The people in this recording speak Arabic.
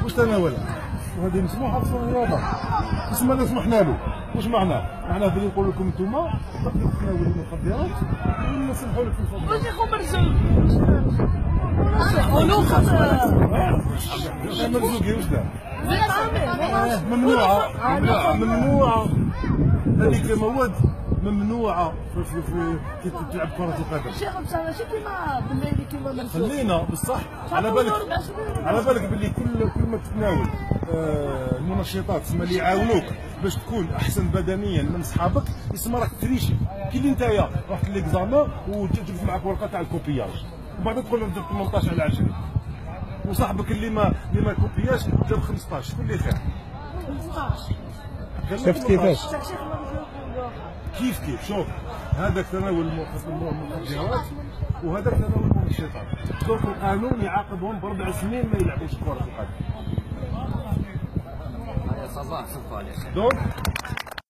واش تناولها وهذه مسموحه في الرياضه. اسمها لا سمحنا له، واش معناه؟ معناه بلي نقول لكم انتم تقدروا تناولوا المخدرات ونسمحوا لك في الفضل. واش يكون مرزوقي واش دار؟ ممنوعه هذيك مواد ممنوعه في تلعب كره القدم. شيخ ماشي كيما بالليل كيما خلينا بصح على بالك باللي كل ما تتناول المنشطات تسمى اللي يعاونوك باش تكون احسن بدنيا من صحابك، يسمى راك تريشي. كي اللي نتايا رحت ليكزامان وجبت معك ورقه تاع الكوبياج وبعد تقول له درت 18 على 20 وصاحبك اللي ما كوبياش جاب 15، شكون اللي خير؟ 15 شفت كيفاش؟ كيف شوف هذاك تناول المخدرات وهذاك تناول المنشطات، دونك القانون يعاقبهم ب4 سنين ما يلعبوش كره القدم. هذا صباح صفا عليك. دونك